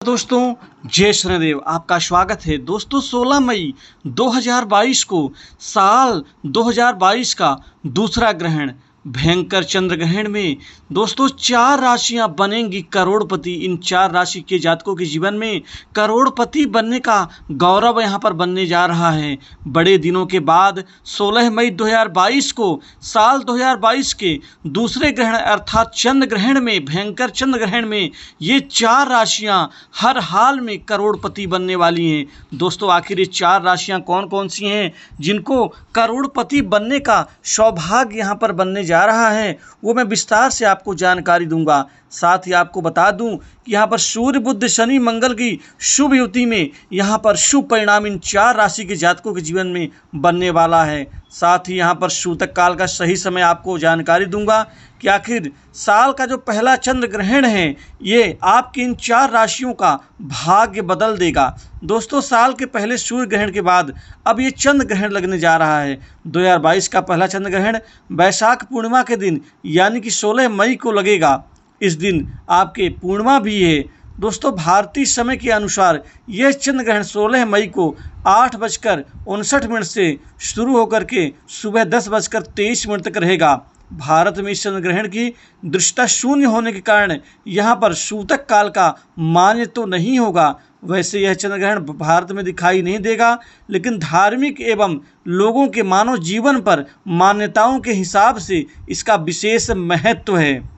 दोस्तों जय शनिदेव, आपका स्वागत है। दोस्तों 16 मई 2022 को साल 2022 का दूसरा ग्रहण भयंकर चंद्र ग्रहण में दोस्तों 4 राशियां बनेंगी करोड़पति। इन 4 राशि के जातकों के जीवन में करोड़पति बनने का गौरव यहां पर बनने जा रहा है। बड़े दिनों के बाद 16 मई 2022 को साल 2022 के दूसरे ग्रहण अर्थात चंद्र ग्रहण में, भयंकर चंद्र ग्रहण में ये 4 राशियां हर हाल में करोड़पति बनने वाली हैं। दोस्तों आखिर ये 4 राशियां कौन कौन सी हैं जिनको करोड़पति बनने का सौभाग्य यहां पर बनने जा रहा है, वो मैं विस्तार से आपको जानकारी दूंगा। साथ ही आपको बता दूं कि यहाँ पर सूर्य बुध शनि मंगल की शुभ युति में यहाँ पर शुभ परिणाम इन 4 राशि के जातकों के जीवन में बनने वाला है। साथ ही यहाँ पर सूतक काल का सही समय आपको जानकारी दूंगा कि आखिर साल का जो पहला चंद्र ग्रहण है ये आपकी इन 4 राशियों का भाग्य बदल देगा। दोस्तों साल के पहले सूर्य ग्रहण के बाद अब ये चंद्र ग्रहण लगने जा रहा है। 2022 का पहला चंद्र ग्रहण वैशाख पूर्णिमा के दिन यानी कि 16 मई को लगेगा। इस दिन आपके पूर्णिमा भी है। दोस्तों भारतीय समय के अनुसार यह चंद्र ग्रहण 16 मई को 8:59 से शुरू होकर के सुबह 10:23 तक रहेगा। भारत में इस चंद्र ग्रहण की दृष्टता शून्य होने के कारण यहाँ पर सूतक काल का मान्य तो नहीं होगा। वैसे यह चंद्र ग्रहण भारत में दिखाई नहीं देगा, लेकिन धार्मिक एवं लोगों के मानव जीवन पर मान्यताओं के हिसाब से इसका विशेष महत्व है।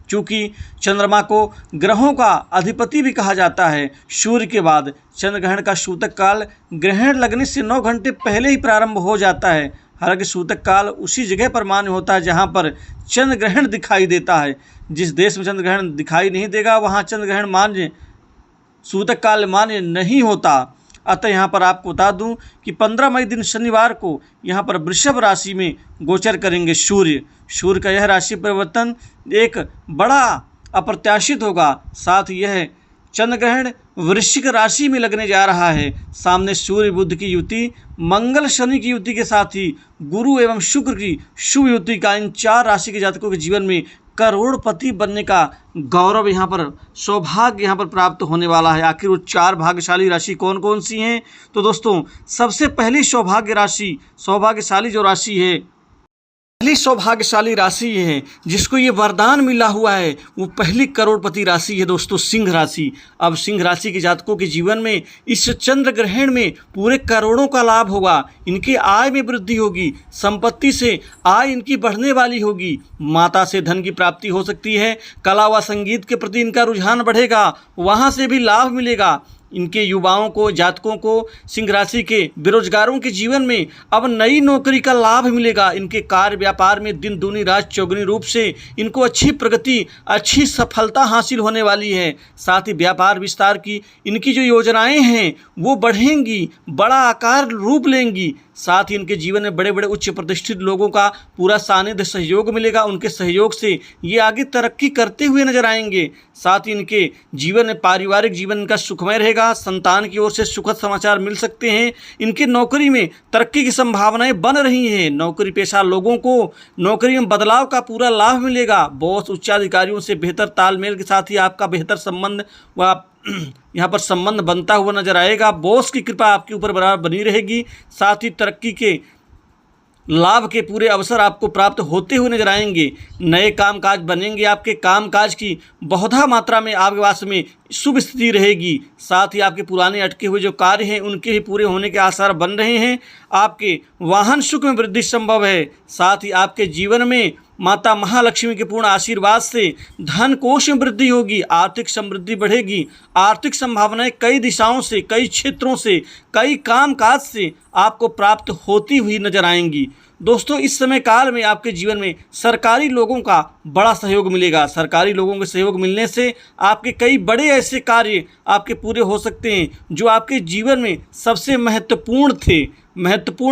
चूँकि चंद्रमा को ग्रहों का अधिपति भी कहा जाता है, सूर्य के बाद चंद्र ग्रहण का सूतक काल ग्रहण लगने से 9 घंटे पहले ही प्रारंभ हो जाता है। हालांकि सूतक काल उसी जगह पर मान्य होता है जहां पर चंद्र ग्रहण दिखाई देता है। जिस देश में चंद्र ग्रहण दिखाई नहीं देगा वहां चंद्र ग्रहण मान्य सूतक काल मान्य नहीं होता। अतः यहाँ पर आपको बता दूं कि 15 मई दिन शनिवार को यहाँ पर वृषभ राशि में गोचर करेंगे सूर्य। सूर्य का यह राशि परिवर्तन एक बड़ा अप्रत्याशित होगा। साथ यह चंद्र ग्रहण वृश्चिक राशि में लगने जा रहा है। सामने सूर्य बुध की युति, मंगल शनि की युति के साथ ही गुरु एवं शुक्र की शुभ युति का इन 4 राशि के जातकों के जीवन में करोड़पति बनने का गौरव यहाँ पर, सौभाग्य यहाँ पर प्राप्त होने वाला है। आखिर वो 4 भाग्यशाली राशि कौन कौन सी हैं? तो दोस्तों सबसे पहली सौभाग्यशाली जो राशि है, पहली सौभाग्यशाली राशि ये है जिसको ये वरदान मिला हुआ है, वो पहली करोड़पति राशि है दोस्तों सिंह राशि। अब सिंह राशि के जातकों के जीवन में इस चंद्र ग्रहण में पूरे करोड़ों का लाभ होगा। इनकी आय में वृद्धि होगी, संपत्ति से आय इनकी बढ़ने वाली होगी, माता से धन की प्राप्ति हो सकती है, कला व संगीत के प्रति इनका रुझान बढ़ेगा, वहाँ से भी लाभ मिलेगा। इनके युवाओं को, जातकों को, सिंह राशि के बेरोजगारों के जीवन में अब नई नौकरी का लाभ मिलेगा। इनके कार्य व्यापार में दिन दूनी रात चौगुनी रूप से इनको अच्छी प्रगति, अच्छी सफलता हासिल होने वाली है। साथ ही व्यापार विस्तार की इनकी जो योजनाएं हैं वो बढ़ेंगी, बड़ा आकार रूप लेंगी। साथ ही इनके जीवन में बड़े बड़े उच्च प्रतिष्ठित लोगों का पूरा सानिध्य सहयोग मिलेगा। उनके सहयोग से ये आगे तरक्की करते हुए नजर आएंगे। साथ ही इनके जीवन में पारिवारिक जीवन इनका सुखमय रहेगा। संतान की ओर से सुखद समाचार मिल सकते हैं। इनके नौकरी में तरक्की की संभावनाएं बन रही हैं। नौकरी पेशा लोगों को नौकरी में बदलाव का पूरा लाभ मिलेगा। बॉस, उच्चाधिकारियों से बेहतर तालमेल के साथ ही आपका बेहतर संबंध व यहाँ पर संबंध बनता हुआ नजर आएगा। बॉस की कृपा आपके ऊपर बराबर बनी रहेगी। साथ ही तरक्की के लाभ के पूरे अवसर आपको प्राप्त होते हुए नजर आएंगे। नए कामकाज बनेंगे। आपके कामकाज की बहुधा मात्रा में आपके पास में शुभ स्थिति रहेगी। साथ ही आपके पुराने अटके हुए जो कार्य हैं उनके भी पूरे होने के आसार बन रहे हैं। आपके वाहन सुख में वृद्धि संभव है। साथ ही आपके जीवन में माता महालक्ष्मी के पूर्ण आशीर्वाद से धन कोष में वृद्धि होगी, आर्थिक समृद्धि बढ़ेगी। आर्थिक संभावनाएं कई दिशाओं से, कई क्षेत्रों से, कई कामकाज से आपको प्राप्त होती हुई नजर आएंगी। दोस्तों इस समय काल में आपके जीवन में सरकारी लोगों का बड़ा सहयोग मिलेगा। सरकारी लोगों के सहयोग मिलने से आपके कई बड़े ऐसे कार्य आपके पूरे हो सकते हैं जो आपके जीवन में सबसे महत्वपूर्ण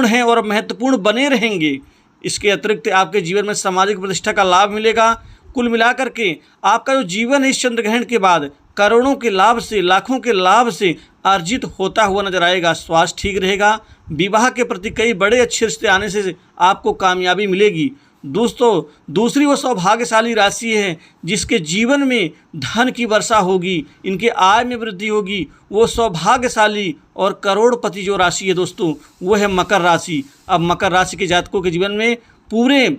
हैं और महत्वपूर्ण बने रहेंगे। इसके अतिरिक्त आपके जीवन में सामाजिक प्रतिष्ठा का लाभ मिलेगा। कुल मिलाकर के आपका जो जीवन है इस चंद्र ग्रहण के बाद करोड़ों के लाभ से, लाखों के लाभ से अर्जित होता हुआ नजर आएगा। स्वास्थ्य ठीक रहेगा। विवाह के प्रति कई बड़े अच्छे रिश्ते आने से आपको कामयाबी मिलेगी। दोस्तों दूसरी वो सौभाग्यशाली राशि है जिसके जीवन में धन की वर्षा होगी, इनके आय में वृद्धि होगी। वो सौभाग्यशाली और करोड़पति जो राशि है दोस्तों वो है मकर राशि। अब मकर राशि के जातकों के जीवन में पूरे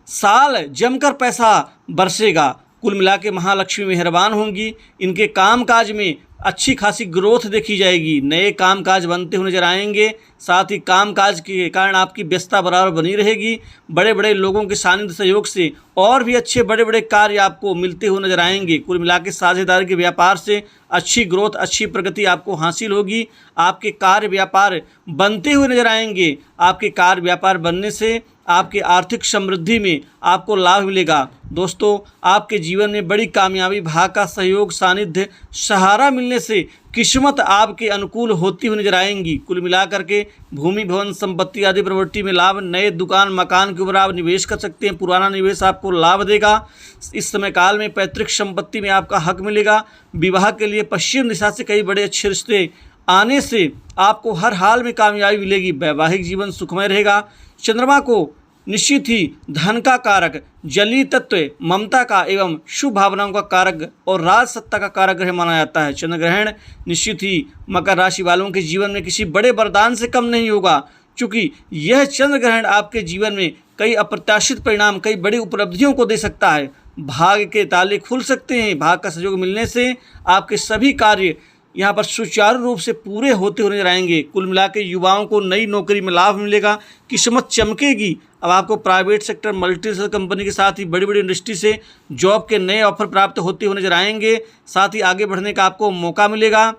साल जमकर पैसा बरसेगा। कुल मिला के महालक्ष्मी मेहरबान होंगी। इनके कामकाज में अच्छी खासी ग्रोथ देखी जाएगी, नए कामकाज बनते हुए नजर आएंगे। साथ ही कामकाज के कारण आपकी व्यस्तता बराबर बनी रहेगी। बड़े बड़े लोगों के सानिध्य सहयोग से और भी अच्छे बड़े बड़े कार्य आपको मिलते हुए नजर आएंगे। कुल मिला के साझेदारी के व्यापार से अच्छी ग्रोथ, अच्छी प्रगति आपको हासिल होगी। आपके कार्य व्यापार बनते हुए नजर आएंगे। आपके कार्य व्यापार बनने से आपके आर्थिक समृद्धि में आपको लाभ मिलेगा। दोस्तों आपके जीवन में बड़ी कामयाबी, भाग का सहयोग, सानिध्य, सहारा मिलने से किस्मत आपके अनुकूल होती हुई नजर आएंगी। कुल मिलाकर के भूमि, भवन, संपत्ति आदि प्रवृत्ति में लाभ, नए दुकान, मकान के ऊपर आप निवेश कर सकते हैं। पुराना निवेश आपको लाभ देगा। इस समय काल में पैतृक संपत्ति में आपका हक मिलेगा। विवाह के लिए पश्चिम दिशा से कई बड़े अच्छे रिश्ते आने से आपको हर हाल में कामयाबी मिलेगी। वैवाहिक जीवन सुखमय रहेगा। चंद्रमा को निश्चित ही धन का कारक, जलीय तत्व, ममता का एवं शुभ भावनाओं का कारक और राज सत्ता का कारक ग्रह माना जाता है। चंद्र ग्रहण निश्चित ही मकर राशि वालों के जीवन में किसी बड़े वरदान से कम नहीं होगा, क्योंकि यह चंद्र ग्रहण आपके जीवन में कई अप्रत्याशित परिणाम, कई बड़ी उपलब्धियों को दे सकता है। भाग्य के ताले खुल सकते हैं। भाग्य का सहयोग मिलने से आपके सभी कार्य यहाँ पर सुचारू रूप से पूरे होते हुए नजर आएंगे। कुल मिला के युवाओं को नई नौकरी में लाभ मिलेगा, किस्मत चमकेगी। अब आपको प्राइवेट सेक्टर, मल्टीनेशनल कंपनी के साथ ही बड़ी बड़ी इंडस्ट्री से जॉब के नए ऑफर प्राप्त होते हुए नजर आएंगे। साथ ही आगे बढ़ने का आपको मौका मिलेगा।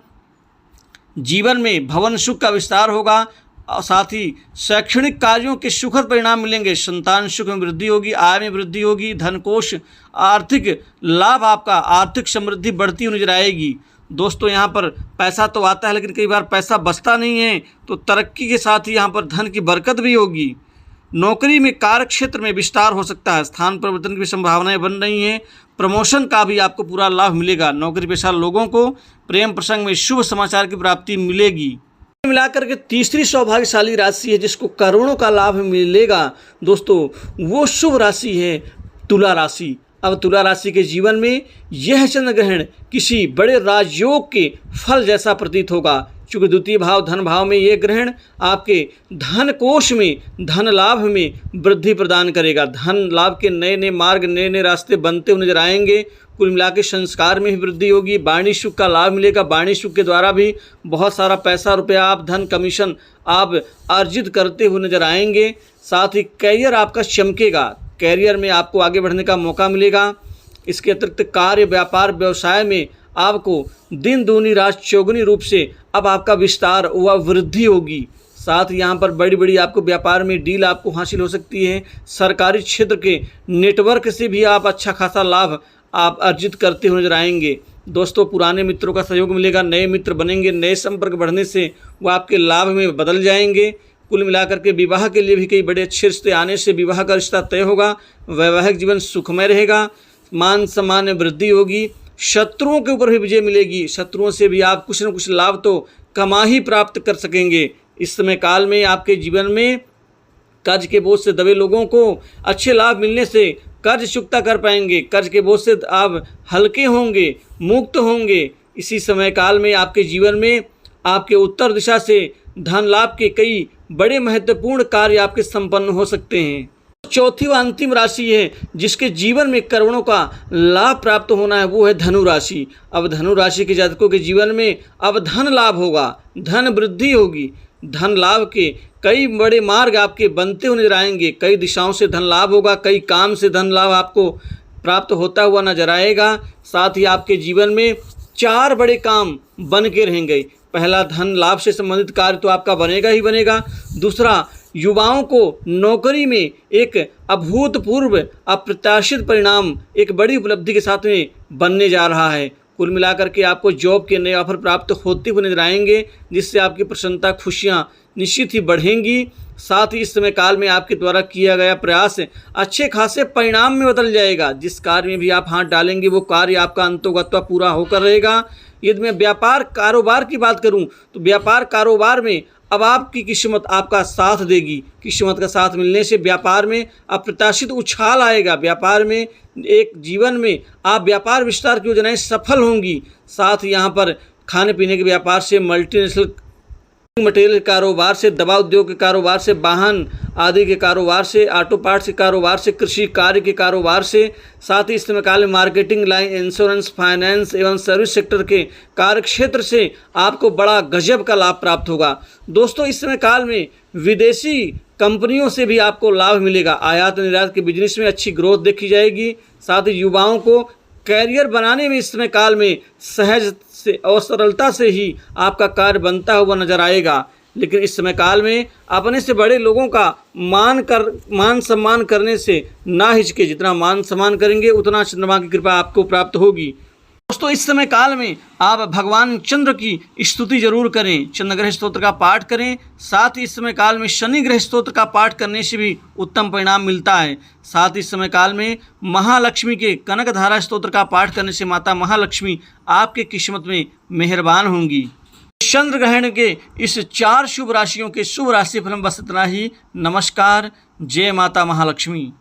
जीवन में भवन सुख का विस्तार होगा और साथ ही शैक्षणिक कार्यों के सुखद परिणाम मिलेंगे। संतान सुख में वृद्धि होगी, आय में वृद्धि होगी, धन कोष, आर्थिक लाभ, आपका आर्थिक समृद्धि बढ़ती हुई नजर आएगी। दोस्तों यहाँ पर पैसा तो आता है लेकिन कई बार पैसा बचता नहीं है, तो तरक्की के साथ ही यहाँ पर धन की बरकत भी होगी। नौकरी में कार्य क्षेत्र में विस्तार हो सकता है। स्थान परिवर्तन की संभावनाएं बन रही हैं। प्रमोशन का भी आपको पूरा लाभ मिलेगा। नौकरी पेशा लोगों को प्रेम प्रसंग में शुभ समाचार की प्राप्ति मिलेगी। मिलाकर के तीसरी सौभाग्यशाली राशि है जिसको करोड़ों का लाभ मिलेगा दोस्तों, वो शुभ राशि है तुला राशि। अब तुला राशि के जीवन में यह चंद्र ग्रहण किसी बड़े राजयोग के फल जैसा प्रतीत होगा, क्योंकि द्वितीय भाव धन भाव में यह ग्रहण आपके धन कोष में, धन लाभ में वृद्धि प्रदान करेगा। धन लाभ के नए नए मार्ग, नए नए रास्ते बनते हुए नजर आएंगे। कुल मिला के संस्कार में भी वृद्धि होगी। वाणी सुख का लाभ मिलेगा। वाणी सुख के द्वारा भी बहुत सारा पैसा, रुपया, आप धन, कमीशन आप अर्जित करते हुए नजर आएंगे। साथ ही करियर आपका चमकेगा। कैरियर में आपको आगे बढ़ने का मौका मिलेगा। इसके अतिरिक्त कार्य, व्यापार, व्यवसाय में आपको दिन दूनी रात चौगुनी रूप से अब आपका विस्तार व वृद्धि होगी। साथ ही यहाँ पर बड़ी बड़ी आपको व्यापार में डील आपको हासिल हो सकती है। सरकारी क्षेत्र के नेटवर्क से भी आप अच्छा खासा लाभ आप अर्जित करते हुए नजर आएंगे। दोस्तों पुराने मित्रों का सहयोग मिलेगा। नए मित्र बनेंगे। नए संपर्क बढ़ने से वो आपके लाभ में बदल जाएंगे। कुल मिलाकर के विवाह के लिए भी कई बड़े अच्छे रिश्ते आने से विवाह का रिश्ता तय होगा। वैवाहिक जीवन सुखमय रहेगा। मान सम्मान में वृद्धि होगी। शत्रुओं के ऊपर भी विजय मिलेगी। शत्रुओं से भी आप कुछ न कुछ लाभ तो कमा ही प्राप्त कर सकेंगे। इस समय काल में आपके जीवन में कर्ज के बोझ से दबे लोगों को अच्छे लाभ मिलने से कर्ज चुकता कर पाएंगे। कर्ज के बोझ से आप हल्के होंगे, मुक्त होंगे। इसी समय काल में आपके जीवन में आपके उत्तर दिशा से धन लाभ के कई बड़े महत्वपूर्ण कार्य आपके संपन्न हो सकते हैं। चौथी व अंतिम राशि है जिसके जीवन में करोड़ों का लाभ प्राप्त होना है, वो है धनु राशि। अब धनु राशि के जातकों के जीवन में अब धन लाभ होगा, धन वृद्धि होगी। धन लाभ के कई बड़े मार्ग आपके बनते हुए नजर आएंगे। कई दिशाओं से धन लाभ होगा। कई काम से धन लाभ आपको प्राप्त होता हुआ नजर आएगा। साथ ही आपके जीवन में 4 बड़े काम बन के रहेंगे। पहला, धन लाभ से संबंधित कार्य तो आपका बनेगा ही बनेगा। दूसरा, युवाओं को नौकरी में एक अभूतपूर्व, अप्रत्याशित परिणाम एक बड़ी उपलब्धि के साथ में बनने जा रहा है। कुल मिलाकर के आपको जॉब के नए ऑफर प्राप्त होते हुए नजर आएंगे, जिससे आपकी प्रसन्नता, खुशियाँ निश्चित ही बढ़ेंगी। साथ ही इस समय काल में आपके द्वारा किया गया प्रयास अच्छे खासे परिणाम में बदल जाएगा। जिस कार्य में भी आप हाथ डालेंगे वो कार्य आपका अंतोगत्वा पूरा होकर रहेगा। यदि मैं व्यापार कारोबार की बात करूं तो व्यापार कारोबार में अब आपकी किस्मत आपका साथ देगी। किस्मत का साथ मिलने से व्यापार में अप्रत्याशित उछाल आएगा। व्यापार में एक जीवन में आप व्यापार विस्तार की योजनाएं सफल होंगी। साथ ही यहाँ पर खाने पीने के व्यापार से, मल्टीनेशनल मटेरियल के कारोबार से, दवा उद्योग के कारोबार से, वाहन आदि के कारोबार से, ऑटो पार्ट्स के कारोबार से, कृषि कार्य के कारोबार से, साथ ही इस समय काल में मार्केटिंग लाइन, इंश्योरेंस, फाइनेंस एवं सर्विस सेक्टर के कार्य क्षेत्र से आपको बड़ा गजब का लाभ प्राप्त होगा। दोस्तों, इस समय काल में विदेशी कंपनियों से भी आपको लाभ मिलेगा। आयात निर्यात के बिजनेस में अच्छी ग्रोथ देखी जाएगी। साथ ही युवाओं को कैरियर बनाने में इस समय काल में सहज से और सरलता से ही आपका कार्य बनता हुआ नजर आएगा। लेकिन इस समय काल में अपने से बड़े लोगों का मान सम्मान करने से ना हिचके। जितना मान सम्मान करेंगे उतना चंद्रमा की कृपा आपको प्राप्त होगी। दोस्तों, इस समय काल में आप भगवान चंद्र की स्तुति जरूर करें, चंद्र ग्रह स्तोत्र का पाठ करें। साथ ही इस समय काल में शनि ग्रह स्तोत्र का पाठ करने से भी उत्तम परिणाम मिलता है। साथ ही इस समय काल में महालक्ष्मी के कनकधारा स्तोत्र का पाठ करने से माता महालक्ष्मी आपके किस्मत में मेहरबान होंगी। चंद्र ग्रहण के इस 4 शुभ राशियों के शुभ राशि फल बस इतना ही। नमस्कार। जय माता महालक्ष्मी।